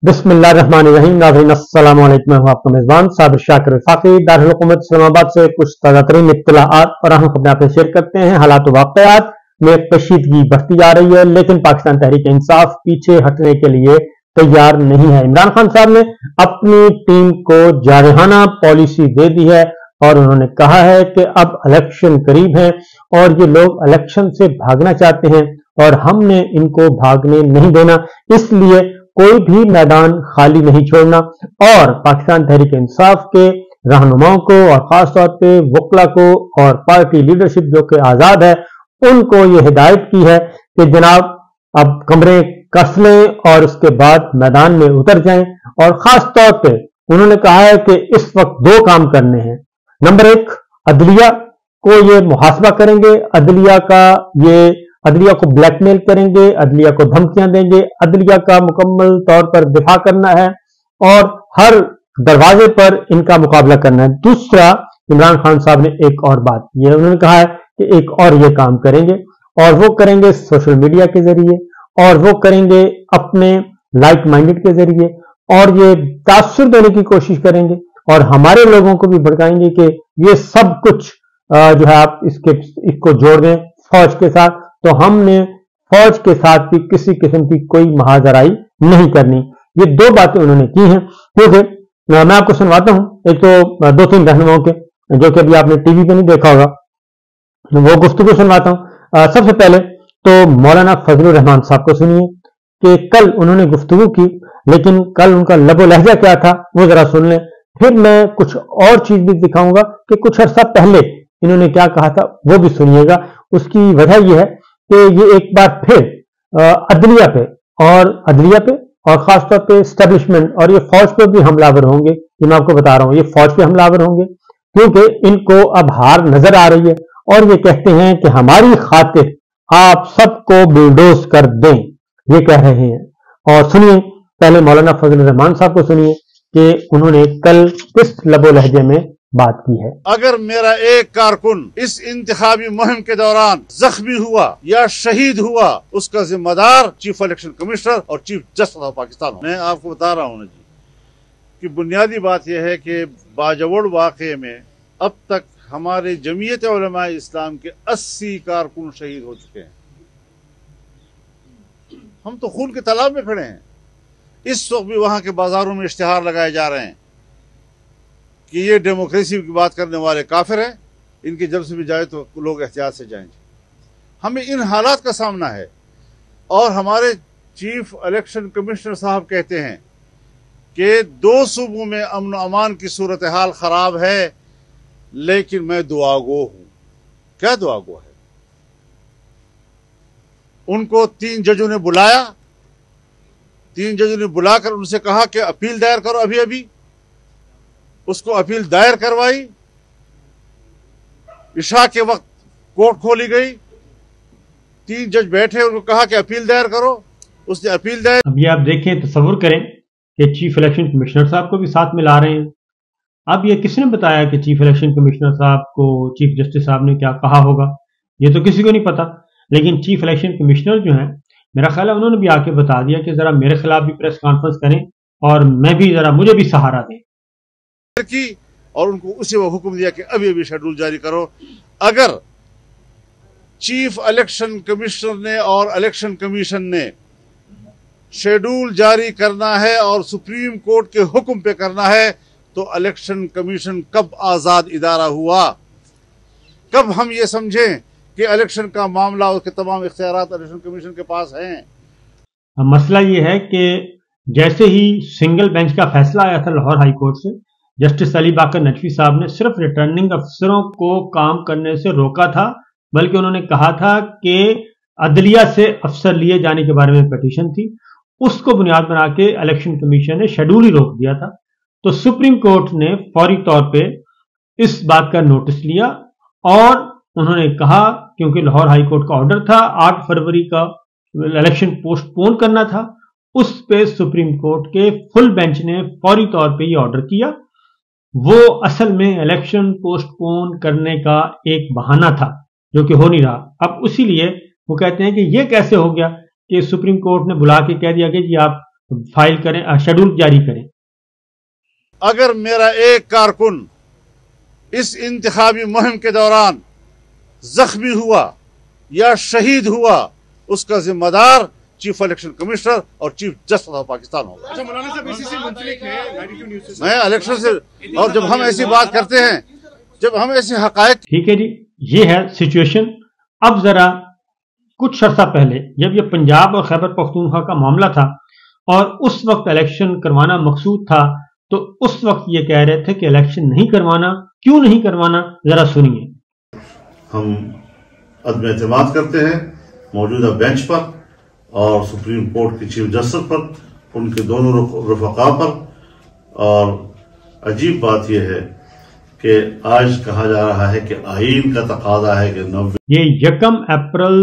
बिस्मिल्लाहिर्रहमानिर्रहीम। नाज़रीन अस्सलाम वालेकुम। मैं हूं आपका मेज़बान साबिर शाकिर वफाकी। दारुल हुकूमत इस्लामाबाद से कुछ ताज़ा तरीन इत्तलाआत और अहम खबरें आपसे शेयर करते हैं। हालात व वाक़यात में कशीदगी बढ़ती जा रही है, लेकिन पाकिस्तान तहरीक इंसाफ पीछे हटने के लिए तैयार नहीं है। इमरान खान साहब ने अपनी टीम को जारहाना पॉलिसी दे दी है और उन्होंने कहा है कि अब इलेक्शन करीब है और ये लोग इलेक्शन से भागना चाहते हैं और हमने इनको भागने नहीं देना, इसलिए कोई भी मैदान खाली नहीं छोड़ना। और पाकिस्तान तहरीक इंसाफ के रहनुमाओं को और खासतौर पे वकला को और पार्टी लीडरशिप जो कि आजाद है, उनको ये हिदायत की है कि जनाब अब कमरे कस लें और उसके बाद मैदान में उतर जाएं। और खास तौर पे उन्होंने कहा है कि इस वक्त दो काम करने हैं। नंबर एक, अदलिया को ये मुहासबा करेंगे, अदलिया को ब्लैकमेल करेंगे, अदलिया को धमकियां देंगे, अदलिया का मुकम्मल तौर पर दिफा करना है और हर दरवाजे पर इनका मुकाबला करना है। दूसरा, इमरान खान साहब ने एक और बात की है, उन्होंने कहा है कि एक और ये काम करेंगे और वो करेंगे सोशल मीडिया के जरिए और वो करेंगे अपने लाइक माइंडेड के जरिए और ये तासुर देने की कोशिश करेंगे और हमारे लोगों को भी भड़काएंगे कि ये सब कुछ जो है आप इसको जोड़ दें फौज के साथ। तो हमने फौज के साथ भी किसी किस्म की कोई महाजराई नहीं करनी। ये दो बातें उन्होंने की हैं, क्योंकि मैं आपको सुनवाता हूं। एक तो दो तीन रहनुमाओं के जो कि अभी आपने टीवी पे नहीं देखा होगा, वो गुफ्तगू सुनवाता हूं। सबसे पहले तो मौलाना फजलुर रहमान साहब को सुनिए कि कल उन्होंने गुफ्तगू की, लेकिन कल उनका लबो लहजा क्या था वो जरा सुन लें। फिर मैं कुछ और चीज भी दिखाऊंगा कि कुछ अर्सा पहले इन्होंने क्या कहा था, वो भी सुनिएगा। उसकी वजह यह है कि ये एक बार फिर अदलिया पे और खासतौर पे एस्टेब्लिशमेंट और ये फौज पे भी हमलावर होंगे। ये मैं आपको बता रहा हूं, ये फौज पे हमलावर होंगे क्योंकि इनको अब हार नजर आ रही है और ये कहते हैं कि हमारी खातिर आप सबको बुलडोज कर दें, ये कह रहे हैं। और सुनिए पहले मौलाना फजल रहमान साहब को सुनिए कि उन्होंने कल किस लबो लहजे में बात की है। अगर मेरा एक कारकुन इस इंतखाबी मुहिम के दौरान जख्मी हुआ या शहीद हुआ, उसका जिम्मेदार चीफ इलेक्शन कमिश्नर और चीफ जस्टिस ऑफ पाकिस्तान हो। मैं आपको बता रहा हूं ना जी कि बुनियादी बात यह है कि बाजवड़ वाक़े में अब तक हमारे जमीयत उलमा इस्लाम के 80 कारकुन शहीद हो चुके हैं। हम तो खून के तालाब में खड़े हैं। इस वक्त भी वहां के बाजारों में इश्तिहार लगाए जा रहे हैं कि ये डेमोक्रेसी की बात करने वाले काफिर हैं, इनकी जब से भी जाए तो लोग एहतियात से जाएंगे। हमें इन हालात का सामना है और हमारे चीफ इलेक्शन कमिश्नर साहब कहते हैं कि 2 सूबों में अमन अमान की सूरत हाल खराब है, लेकिन मैं दुआगो हूं। क्या दुआगो है? उनको 3 जजों ने बुलाया, 3 जजों ने बुलाकर उनसे कहा कि अपील दायर करो। अभी उसको अपील दायर करवाई, इशा के वक्त कोर्ट खोली गई, 3 जज बैठे, उनको कहा कि अपील दायर करो, उसने अपील दायर। अभी आप देखें, तसव्वुर करें कि चीफ इलेक्शन कमिश्नर साहब को भी साथ में ला रहे हैं। अब ये किसने बताया कि चीफ इलेक्शन कमिश्नर साहब को चीफ जस्टिस साहब ने क्या कहा होगा, ये तो किसी को नहीं पता। लेकिन चीफ इलेक्शन कमिश्नर जो है, मेरा ख्याल है उन्होंने भी आके बता दिया कि जरा मेरे खिलाफ भी प्रेस कॉन्फ्रेंस करें और मुझे भी सहारा दें की, और उनको उसी वक्त हुक्म दिया कि अभी शेड्यूल जारी करो। अगर चीफ इलेक्शन कमिश्नर ने और इलेक्शन कमीशन ने शेड्यूल जारी करना है और सुप्रीम कोर्ट के हुक्म पे करना है, तो इलेक्शन कमीशन कब आजाद इदारा हुआ? कब हम ये समझें कि इलेक्शन का मामला, उसके तमाम इख्तियारात इलेक्शन कमीशन के पास हैं। मसला ये है कि जैसे ही सिंगल बेंच का फैसला आया था लाहौर हाई कोर्ट से, जस्टिस अली बाकर नकवी साहब ने सिर्फ रिटर्निंग अफसरों को काम करने से रोका था, बल्कि उन्होंने कहा था कि अदलिया से अफसर लिए जाने के बारे में पिटीशन थी, उसको बुनियाद बना के इलेक्शन कमीशन ने शेड्यूल ही रोक दिया था। तो सुप्रीम कोर्ट ने फौरी तौर पे इस बात का नोटिस लिया और उन्होंने कहा, क्योंकि लाहौर हाई कोर्ट का ऑर्डर था 8 फरवरी का इलेक्शन पोस्टपोन करना था, उस पे सुप्रीम कोर्ट के फुल बेंच ने फौरी तौर पे ये ऑर्डर किया। वो असल में इलेक्शन पोस्टपोन करने का एक बहाना था जो कि हो नहीं रहा। अब उसी लिए वो कहते हैं कि ये कैसे हो गया कि सुप्रीम कोर्ट ने बुला के कह दिया कि जी आप फाइल करें, शेड्यूल जारी करें। अगर मेरा एक कारकुन इस इंतखाबी मुहिम के दौरान जख्मी हुआ या शहीद हुआ, उसका जिम्मेदार चीफ इलेक्शन कमिश्नर और चीफ जस्टिस ऑफ पाकिस्तान होगा। अच्छा मौलाना साहब, इसी से मुंसलिक है 92 न्यूज़ से मैं इलेक्शन से, और जब हम ऐसी बात करते हैं, जब हम ऐसे हकायक, ठीक है जी, ये है सिचुएशन। अब जरा कुछ अर्सा पहले जब ये पंजाब और खैबर पख्तूनख्वा का मामला था और उस वक्त इलेक्शन करवाना मकसूद था, तो उस वक्त ये कह रहे थे कि इलेक्शन नहीं करवाना। क्यों नहीं करवाना, जरा सुनिए। हम अदम एतमाद करते हैं मौजूदा बेंच पर और सुप्रीम कोर्ट के चीफ जस्टिस पर, उनके दोनों रफका पर। और अजीब बात यह है कि आज कहा जा रहा है कि आईन का तकाजा है कि 90। ये 1 अप्रैल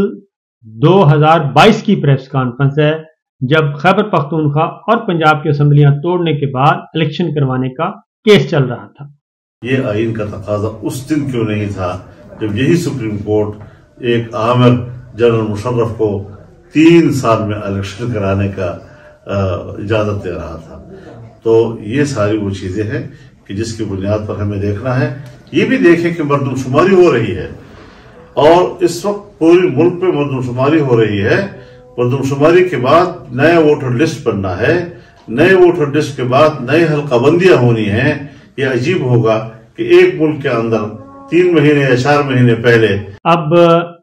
2022 की प्रेस कॉन्फ्रेंस है, जब खैबर पख्तूनख्वा और पंजाब की असम्बलियां तोड़ने के बाद इलेक्शन करवाने का केस चल रहा था। ये आईन का तकाजा उस दिन क्यों नहीं था जब यही सुप्रीम कोर्ट एक आमिर जनरल मुशर्रफ को 3 साल में इलेक्शन कराने का इजाजत दे रहा था। तो ये सारी वो चीजें हैं कि जिसकी बुनियाद पर हमें देखना है। ये भी देखें कि मरदमशुमारी हो रही है और इस वक्त पूरे मुल्क में मरदमशुमारी हो रही है। मरदमशुमारी के बाद नया वोटर लिस्ट बनना है, नए वोटर लिस्ट के बाद नई हल्काबंदियां होनी है। यह अजीब होगा कि एक मुल्क के अंदर 3 महीने या 4 महीने पहले अब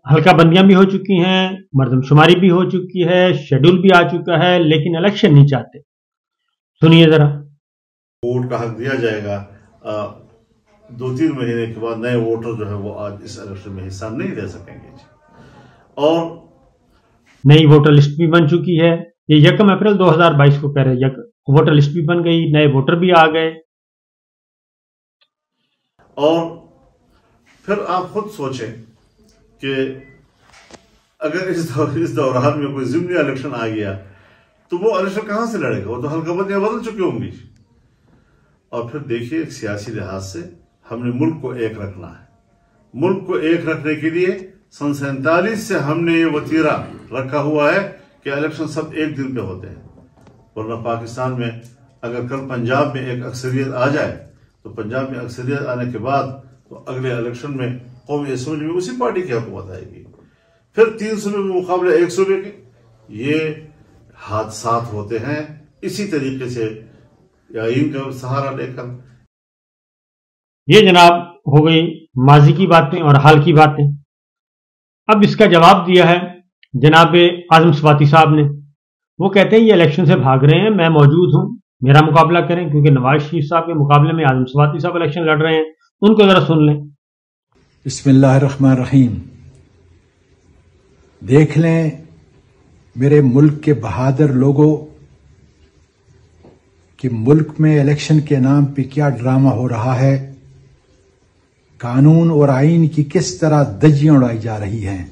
हल्काबंदियां भी हो चुकी हैं, मरदमशुमारी भी हो चुकी है, शेड्यूल भी आ चुका है, लेकिन इलेक्शन नहीं चाहते। सुनिए जरा। वोट का हक दिया जाएगा, 2-3 महीने के बाद नए वोटर जो है वो आज इस इलेक्शन में हिस्सा नहीं ले सकेंगे। और नई वोटर लिस्ट भी बन चुकी है। ये 1 अप्रैल 2022 को कह रहे हैं, वोटर लिस्ट भी बन गई, नए वोटर भी आ गए। और फिर आप खुद सोचें कि अगर इस दौरान में कोई ज़िमनी इलेक्शन आ गया तो वो इलेक्शन कहां से लड़ेगा? वो तो हल्काबंदियां बदल चुकी होंगी। और फिर देखिए, सियासी लिहाज से हमने मुल्क को एक रखना है। मुल्क को एक रखने के लिए सन 47 से हमने ये वतीरा रखा हुआ है कि इलेक्शन सब एक दिन पे होते हैं। वरना पाकिस्तान में अगर कल पंजाब में एक अक्सरियत आ जाए तो पंजाब में अक्सरियत आने के बाद तो अगले इलेक्शन में कौमी असेंबली में उसी पार्टी की हुकूमत आएगी। फिर 3 सूबे में मुकाबले 1 सूबे के। ये हादसात होते हैं इसी तरीके से आईन का सहारा लेकर। ये जनाब हो गई माजी की बातें और हाल की बातें। अब इसका जवाब दिया है जनाब आजम स्वाति साहब ने। वो कहते हैं ये इलेक्शन से भाग रहे हैं, मैं मौजूद हूं, मेरा मुकाबला करें, क्योंकि नवाज शरीफ साहब के मुकाबले में आजम स्वाति साहब इलेक्शन लड़ रहे हैं। उनको जरा सुन लें। बिस्मिल्लाहिर्रहमानिर्रहीम। देख लें मेरे मुल्क के बहादुर लोगों कि मुल्क में इलेक्शन के नाम पे क्या ड्रामा हो रहा है, कानून और आईन की किस तरह धज्जियां उड़ाई जा रही हैं।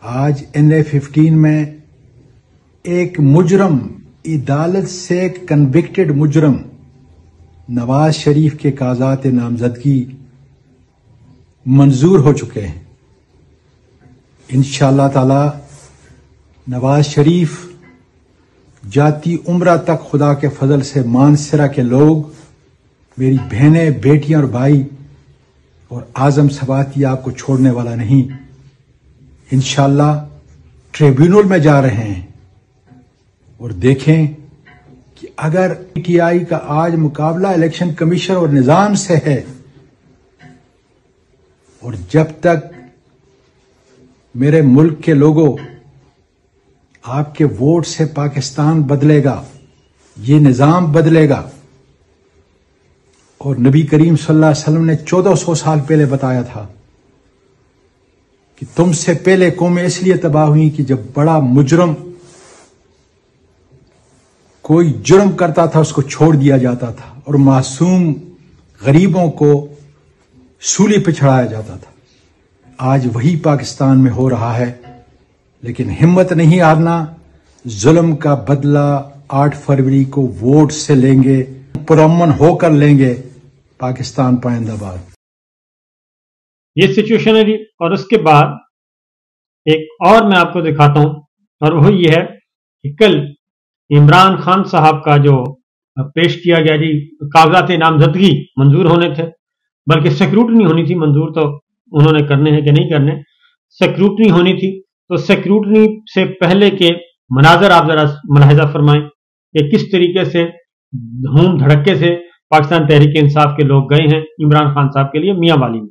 आज NA-15 में एक मुजरम, अदालत से कन्विक्टेड मुजरम नवाज शरीफ के कागजात नामजदगी मंजूर हो चुके हैं। इंशाअल्लाह ताला नवाज शरीफ जाती उम्र तक खुदा के फजल से मानसरा के लोग, मेरी बहनें, बेटियां और भाई, और आजम स्वाति आपको छोड़ने वाला नहीं। इंशाअल्लाह ट्रिब्यूनल में जा रहे हैं और देखें कि अगर PTI का आज मुकाबला इलेक्शन कमीशन और निजाम से है, और जब तक मेरे मुल्क के लोगों आपके वोट से पाकिस्तान बदलेगा, ये निजाम बदलेगा। और नबी करीम सल्लल्लाहु अलैहि वसल्लम ने 1400 साल पहले बताया था कि तुमसे पहले कौमें इसलिए तबाह हुई कि जब बड़ा मुजरम कोई जुर्म करता था उसको छोड़ दिया जाता था और मासूम गरीबों को सूली पे चढ़ाया जाता था। आज वही पाकिस्तान में हो रहा है, लेकिन हिम्मत नहीं हारना। जुल्म का बदला 8 फरवरी को वोट से लेंगे, पुरअमन होकर लेंगे। पाकिस्तान पाइंदाबाद। ये सिचुएशन है जी। और उसके बाद एक और मैं आपको दिखाता हूं, और वो ये है कि कल इमरान खान साहब का जो पेश किया गया जी, कागजात नामजदगी मंजूर होने थे, बल्कि सिक्रूटनी होनी थी, मंजूर तो उन्होंने करने हैं कि नहीं करने, सिक्रूटनी होनी थी। तो सिक्रूटनी से पहले के मनाजर आप जरा मुलाहिजा फरमाएं कि किस तरीके से धूम धड़क्के से पाकिस्तान तहरीक इंसाफ के लोग गए हैं इमरान खान साहब के लिए मियां वाली में।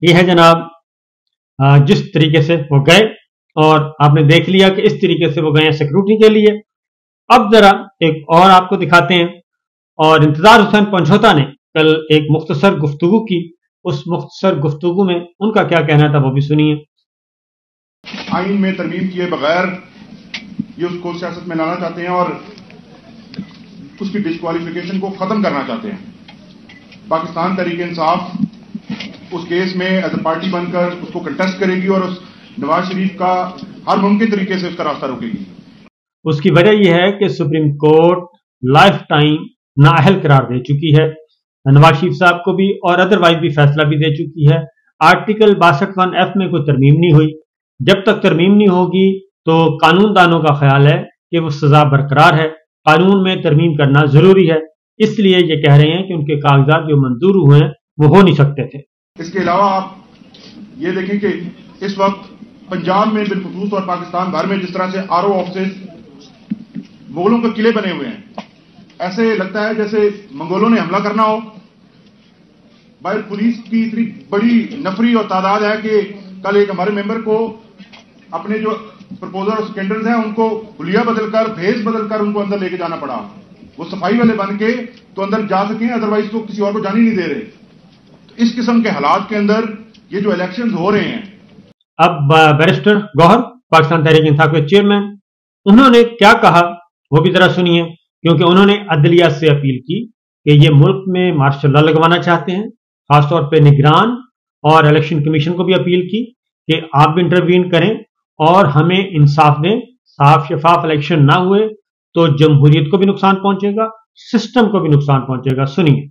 ये है जनाब जिस तरीके से वो गए, और आपने देख लिया कि इस तरीके से वो गए हैं सिक्योरिटी के लिए। अब जरा एक और आपको दिखाते हैं, और इंतजार हुसैन पंचोता ने कल एक मुख्तसर गुफ्तगू की, उस मुख्तसर गुफ्तगू में उनका क्या कहना था वो भी सुनिए। आइन में तरमीम किए बगैर ये उसको सियासत में लाना चाहते हैं और उसकी डिस्क्वालिफिकेशन को खत्म करना चाहते हैं। पाकिस्तान तहरीक इंसाफ उस केस में एज ए पार्टी बनकर उसको कंटेस्ट करेगी और उस नवाज शरीफ का हर मुमकिन तरीके से उसका रास्ता रोकेगी। उसकी वजह यह है कि सुप्रीम कोर्ट लाइफ टाइम नाअहल करार दे चुकी है नवाज शरीफ साहब को भी, और अदरवाइज भी फैसला भी दे चुकी है। आर्टिकल 62(1)(f) में कोई तरमीम नहीं हुई। जब तक तरमीम नहीं होगी तो कानून दानों का ख्याल है कि वो सजा बरकरार है, कानून में तरमीम करना जरूरी है, इसलिए ये कह रहे हैं कि उनके कागजात जो मंजूर हुए हैं वो हो नहीं सकते थे। इसके अलावा आप ये देखें कि इस वक्त पंजाब में बिलखुसूस और पाकिस्तान भर में जिस तरह से आरओ ऑफिस मुगलों के किले बने हुए हैं, ऐसे लगता है जैसे मंगोलों ने हमला करना हो। बाहर पुलिस की इतनी बड़ी नफरी और तादाद है कि कल एक हमारे मेंबर को अपने जो प्रपोजर और स्कैंडल्स हैं उनको हुलिया बदलकर, भेस बदलकर उनको अंदर लेके जाना पड़ा। वो सफाई वाले बन के तो अंदर जा सकें, अदरवाइज तो किसी और को जाने नहीं दे रहे। तो इस किस्म के हालात के अंदर ये जो इलेक्शंस हो रहे हैं। अब बैरिस्टर गौहर पाकिस्तान तहरीक इंसाफ के चेयरमैन, उन्होंने क्या कहा वो भी जरा सुनिए, क्योंकि उन्होंने अदलिया से अपील की कि ये मुल्क में मार्शल लॉ लगवाना चाहते हैं, खासतौर पर निगरान, और इलेक्शन कमीशन को भी अपील की कि आप भी इंटरवीन करें और हमें इंसाफ दें। साफ शफाफ इलेक्शन ना हुए तो जमहूरियत को भी नुकसान पहुंचेगा, सिस्टम को भी नुकसान पहुंचेगा। सुनिए।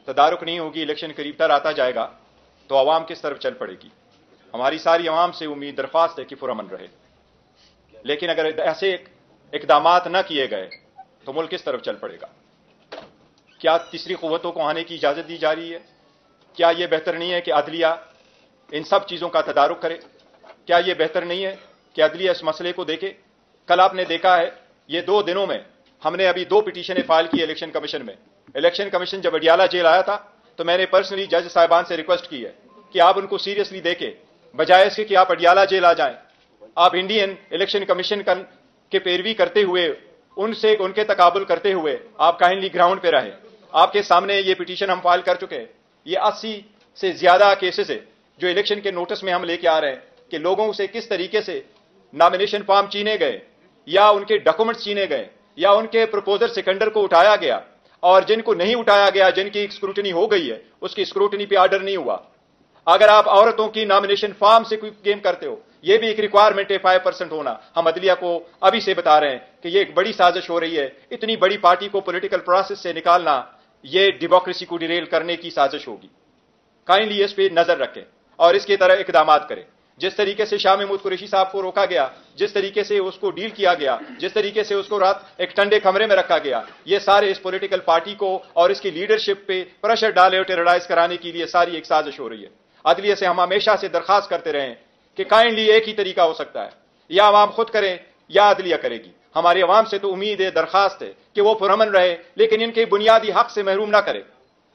तदारुक नहीं होगी, इलेक्शन करीब आता जाएगा तो आवाम किस तरफ चल पड़ेगी। हमारी सारी आवाम से उम्मीद दरख्वास्त है कि पुरअमन रहे, लेकिन अगर ऐसे इकदामात न किए गए तो मुल्क किस तरफ चल पड़ेगा। क्या तीसरी कुव्वतों को आने की इजाजत दी जा रही है? क्या यह बेहतर नहीं है कि अदलिया इन सब चीजों का तदारुक करे? क्या यह बेहतर नहीं है कि अदलिया इस मसले को देखे? कल आपने देखा है, ये 2 दिनों में हमने अभी 2 पिटीशनें फाइल की इलेक्शन कमीशन में। इलेक्शन कमीशन जब अडियाला जेल आया था तो मैंने पर्सनली जज साहिबान से रिक्वेस्ट की है कि आप उनको सीरियसली देखें, बजाय इसके कि आप अडियाला जेल आ जाएं। आप इंडियन इलेक्शन कमीशन के पैरवी करते हुए, उनसे उनके तकाबुल करते हुए आप काइंडली ग्राउंड पे रहे। आपके सामने ये पिटीशन हम फाइल कर चुके हैं। ये 80 से ज्यादा केसेस है जो इलेक्शन के नोटिस में हम लेके आ रहे हैं कि लोगों से किस तरीके से नॉमिनेशन फॉर्म छीने गए, या उनके डॉक्यूमेंट छीने गए, या उनके प्रपोजर सेकेंडर को उठाया गया, और जिनको नहीं उठाया गया, जिनकी स्क्रूटनी हो गई है, उसकी स्क्रूटनी पे ऑर्डर नहीं हुआ। अगर आप औरतों की नॉमिनेशन फॉर्म से कोई गेम करते हो, यह भी एक रिक्वायरमेंट है 5% होना। हम अदलिया को अभी से बता रहे हैं कि यह एक बड़ी साजिश हो रही है। इतनी बड़ी पार्टी को पॉलिटिकल प्रोसेस से निकालना, यह डेमोक्रेसी को डिरेल करने की साजिश होगी। काइंडली इस पे नजर रखें और इसके तरह इकदाम करें। जिस तरीके से शाह महमूद कुरैशी साहब को रोका गया, जिस तरीके से उसको डील किया गया, जिस तरीके से उसको रात एक ठंडे कमरे में रखा गया, ये सारे इस पॉलिटिकल पार्टी को और इसकी लीडरशिप पे प्रेशर डाले और टेरराइज कराने के लिए सारी एक साजिश हो रही है। अदलिया से हम हमेशा से दरखास्त करते रहे कि काइंडली एक ही तरीका हो सकता है, या आवाम खुद करें या अदलिया करेगी। हमारी आवाम से तो उम्मीद है, दरखास्त है कि वो पुरअमन रहे, लेकिन इनके बुनियादी हक से महरूम ना करे।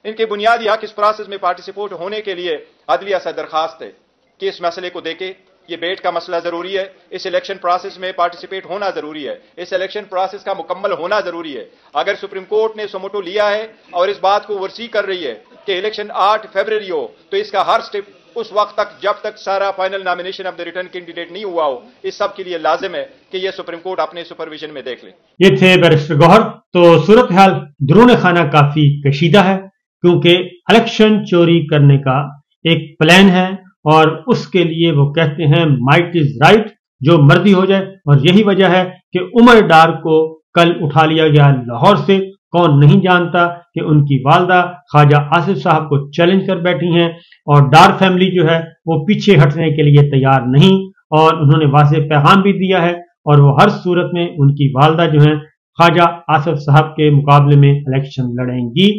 इनके बुनियादी हक इस प्रोसेस में पार्टिसिपेट होने के लिए अदलिया से दरखास्त है कि इस मसले को देखे, یہ بیٹ کا مسئلہ ضروری ہے، اس الیکشن پروسیس میں پارٹیسپیٹ ہونا ضروری ہے، اس الیکشن پروسیس کا مکمل ہونا ضروری ہے۔ اگر سپریم کورٹ نے سموٹو لیا ہے اور اس بات کو ورسی کر رہی ہے کہ الیکشن 8 فروری ہو، تو اس کا ہر سٹیپ اس وقت تک جب تک سارا final nomination of the return candidate نہیں ہوا ہو، اس سب کے لیے لازم ہے کہ یہ سپریم کورٹ اپنے سپرویژن میں دیکھ لے۔ یہ تھے بیرسٹر گوہر۔ تو صورتحال درون خانہ کافی کشیدہ ہے، کیونکہ الیکشن چوری کرنے کا ایک پلان ہے اور اس کے لیے وہ کہتے ہیں مائٹ از رائٹ، جو مرضی ہو جائے، اور یہی وجہ ہے کہ عمر ڈار کو کل اٹھا لیا گیا لاہور سے۔ کون نہیں جانتا کہ ان کی والدہ خواجہ آصف صاحب کو چیلنج کر بیٹھی ہیں، اور ڈار فیملی جو ہے وہ پیچھے ہٹنے کے لیے تیار نہیں، اور انہوں نے واضح پیغام بھی دیا ہے، اور وہ ہر صورت میں ان کی والدہ جو ہیں خواجہ آصف صاحب کے مقابلے میں الیکشن لڑیں گی،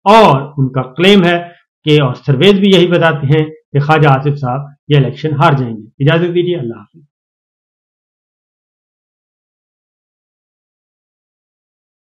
اور ان کا کلیم ہے کہ اور سرویز بھی یہی بتاتے ہیں کہ خواجہ آصف صاحب یہ الیکشن ہار جائیں گے۔ اجازت دیجیے، اللہ حافظ۔